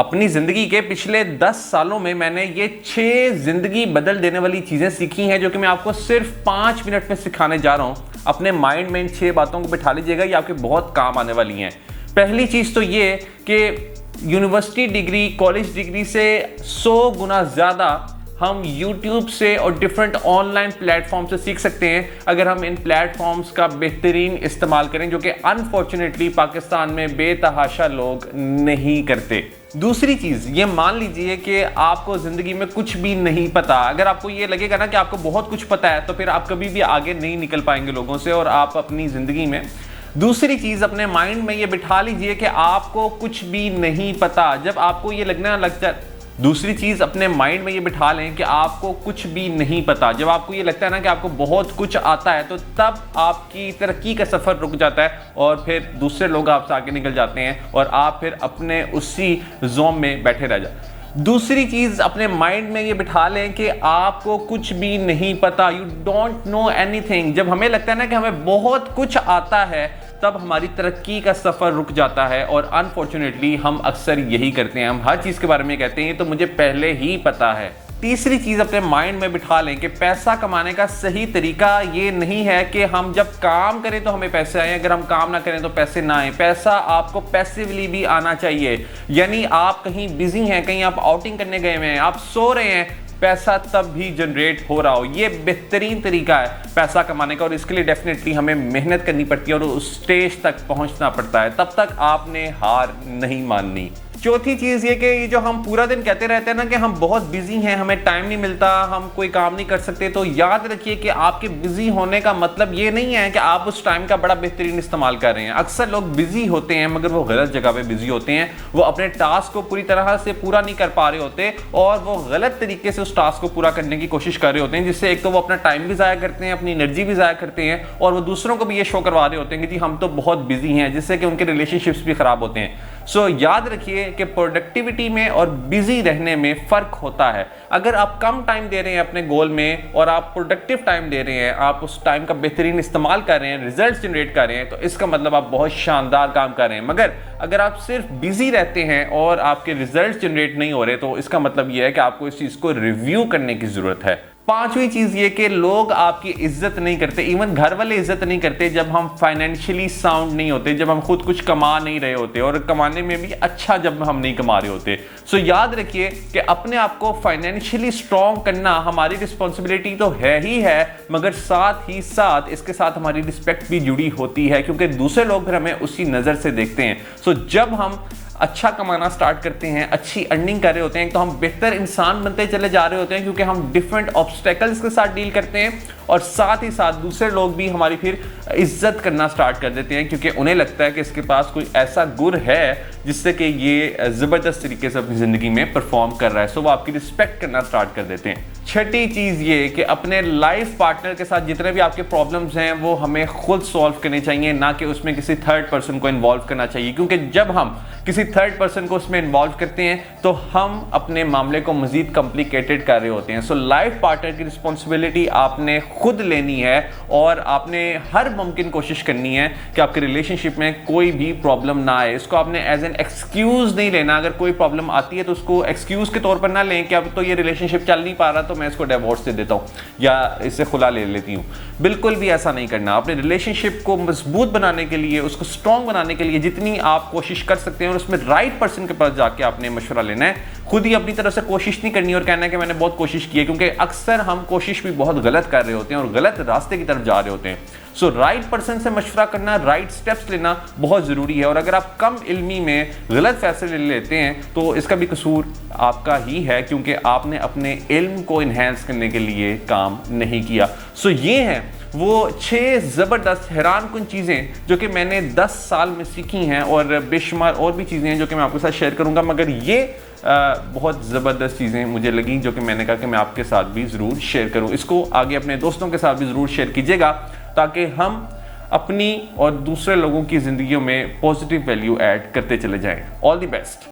अपनी ज़िंदगी के पिछले 10 सालों में मैंने ये 6 ज़िंदगी बदल देने वाली चीज़ें सीखी हैं, जो कि मैं आपको सिर्फ 5 मिनट में सिखाने जा रहा हूँ। अपने माइंड में इन 6 बातों को बिठा लीजिएगा, ये आपके बहुत काम आने वाली हैं। पहली चीज़ तो ये कि यूनिवर्सिटी डिग्री, कॉलेज डिग्री से 100 गुना ज़्यादा हम YouTube से और डिफरेंट ऑनलाइन प्लेटफॉर्म से सीख सकते हैं, अगर हम इन प्लेटफॉर्म्स का बेहतरीन इस्तेमाल करें, जो कि अनफॉर्चुनेटली पाकिस्तान में बेतहाशा लोग नहीं करते। दूसरी चीज़ ये मान लीजिए कि आपको ज़िंदगी में कुछ भी नहीं पता। अगर आपको ये लगेगा ना कि आपको बहुत कुछ पता है, तो फिर आप कभी भी आगे नहीं निकल पाएंगे लोगों से और आप अपनी ज़िंदगी में। दूसरी चीज़, अपने माइंड में ये बिठा लीजिए कि आपको कुछ भी नहीं पता। जब आपको ये लगना लग जाए, दूसरी चीज़ अपने माइंड में ये बिठा लें कि आपको कुछ भी नहीं पता। जब आपको ये लगता है ना कि आपको बहुत कुछ आता है, तो तब आपकी तरक्की का सफ़र रुक जाता है और फिर दूसरे लोग आपसे आगे निकल जाते हैं और आप फिर अपने उसी जोन में बैठे रह जाते हैं। दूसरी चीज़, अपने माइंड में ये बिठा लें कि आपको कुछ भी नहीं पता, यू डोंट नो एनीथिंग। जब हमें लगता है ना कि हमें बहुत कुछ आता है, तब हमारी तरक्की का सफ़र रुक जाता है और अनफॉर्चुनेटली हम अक्सर यही करते हैं। हम हर चीज़ के बारे में कहते हैं तो मुझे पहले ही पता है। तीसरी चीज़, अपने माइंड में बिठा लें कि पैसा कमाने का सही तरीका ये नहीं है कि हम जब काम करें तो हमें पैसे आए, अगर हम काम ना करें तो पैसे ना आए। पैसा आपको पैसिवली भी आना चाहिए। यानी आप कहीं बिजी हैं, कहीं आप आउटिंग करने गए हुए हैं, आप सो रहे हैं, पैसा तब भी जनरेट हो रहा हो। ये बेहतरीन तरीका है पैसा कमाने का और इसके लिए डेफिनेटली हमें मेहनत करनी पड़ती है और उस स्टेज तक पहुंचना पड़ता है। तब तक आपने हार नहीं माननी। चौथी चीज़ ये कि जो हम पूरा दिन कहते रहते हैं ना कि हम बहुत बिजी हैं, हमें टाइम नहीं मिलता, हम कोई काम नहीं कर सकते, तो याद रखिए कि आपके बिजी होने का मतलब ये नहीं है कि आप उस टाइम का बड़ा बेहतरीन इस्तेमाल कर रहे हैं। अक्सर लोग बिजी होते हैं मगर वो गलत जगह पे बिजी होते हैं। वो अपने टास्क को पूरी तरह से पूरा नहीं कर पा रहे होते और वो गलत तरीके से उस टास्क को पूरा करने की कोशिश कर रहे होते हैं, जिससे एक तो वो अपना टाइम भी ज़ाया करते हैं, अपनी एनर्जी भी ज़ाया करते हैं और वो दूसरों को भी ये शो करवा रहे होते हैं कि जी हम तो बहुत बिजी हैं, जिससे कि उनके रिलेशनशिप्स भी खराब होते हैं। सो याद रखिए कि प्रोडक्टिविटी में और बिजी रहने में फ़र्क होता है। अगर आप कम टाइम दे रहे हैं अपने गोल में और आप प्रोडक्टिव टाइम दे रहे हैं, आप उस टाइम का बेहतरीन इस्तेमाल कर रहे हैं, रिजल्ट्स जनरेट कर रहे हैं, तो इसका मतलब आप बहुत शानदार काम कर रहे हैं। मगर अगर आप सिर्फ बिजी रहते हैं और आपके रिजल्ट्स जनरेट नहीं हो रहे, तो इसका मतलब यह है कि आपको इस चीज़ को रिव्यू करने की ज़रूरत है। पांचवी चीज ये कि लोग आपकी इज्जत नहीं करते, इवन घर वाले इज्जत नहीं करते जब हम फाइनेंशियली साउंड नहीं होते, जब हम खुद कुछ कमा नहीं रहे होते और कमाने में भी अच्छा जब हम नहीं कमा रहे होते। सो याद रखिए कि अपने आप को फाइनेंशियली स्ट्रॉन्ग करना हमारी रिस्पॉन्सिबिलिटी तो है ही है, मगर साथ ही साथ इसके साथ हमारी रिस्पेक्ट भी जुड़ी होती है, क्योंकि दूसरे लोग फिर हमें उसी नज़र से देखते हैं। सो जब हम अच्छा कमाना स्टार्ट करते हैं, अच्छी अर्निंग कर रहे होते हैं, तो हम बेहतर इंसान बनते चले जा रहे होते हैं, क्योंकि हम डिफरेंट ऑब्स्टेकल्स के साथ डील करते हैं और साथ ही साथ दूसरे लोग भी हमारी फिर इज्जत करना स्टार्ट कर देते हैं, क्योंकि उन्हें लगता है कि इसके पास कोई ऐसा गुण है जिससे कि ये ज़बरदस्त तरीके से अपनी ज़िंदगी में परफॉर्म कर रहा है। सो वो आपकी रिस्पेक्ट करना स्टार्ट कर देते हैं। छठी चीज़ ये कि अपने लाइफ पार्टनर के साथ जितने भी आपके प्रॉब्लम्स हैं वो हमें खुद सॉल्व करने चाहिए, ना कि उसमें किसी थर्ड पर्सन को इन्वॉल्व करना चाहिए, क्योंकि जब हम किसी थर्ड पर्सन को उसमें इन्वॉल्व करते हैं तो हम अपने मामले को मज़ीद कॉम्प्लिकेटेड कर रहे होते हैं। सो लाइफ पार्टनर की रिस्पॉन्सिबिलिटी आपने खुद लेनी है और आपने हर मुमकिन कोशिश करनी है कि आपके रिलेशनशिप में कोई भी प्रॉब्लम ना आए। इसको आपने एज एन एक्सक्यूज़ नहीं लेना। अगर कोई प्रॉब्लम आती है तो उसको एक्सक्यूज़ के तौर पर ना लें कि अब तो ये रिलेशनशिप चल नहीं पा रहा तो मैं इसको डिवोर्स दे देता हूँ या इससे खुला ले लेती हूँ। बिल्कुल भी ऐसा नहीं करना। अपने रिलेशनशिप को मजबूत बनाने के लिए, उसको स्ट्रॉन्ग बनाने के लिए जितनी आप कोशिश कर सकते हैं और उसमें राइट पर्सन के पास जाके आपने मशवरा लेना है। खुद ही अपनी तरफ से कोशिश नहीं करनी और कहना है कि मैंने बहुत कोशिश की है, क्योंकि अक्सर हम कोशिश भी बहुत गलत कर रहे होते हैं और गलत रास्ते की तरफ जा रहे होते हैं। सो राइट पर्सन से मशवरा करना, राइट स्टेप्स लेना बहुत ज़रूरी है। और अगर आप कम इल्मी में गलत फैसले लेते हैं तो इसका भी कसूर आपका ही है, क्योंकि आपने अपने इल्म को इन्हेंस करने के लिए काम नहीं किया। सो ये हैं वो 6 ज़बरदस्त हैरानकुन चीज़ें जो कि मैंने 10 साल में सीखी हैं, और बेशुमार और भी चीज़ें हैं जो कि मैं आपके साथ शेयर करूंगा, मगर ये बहुत ज़बरदस्त चीज़ें मुझे लगी जो कि मैंने कहा कि मैं आपके साथ भी ज़रूर शेयर करूं। इसको आगे अपने दोस्तों के साथ भी ज़रूर शेयर कीजिएगा, ताकि हम अपनी और दूसरे लोगों की ज़िंदगियों में पॉजिटिव वैल्यू ऐड करते चले जाएं। All the best.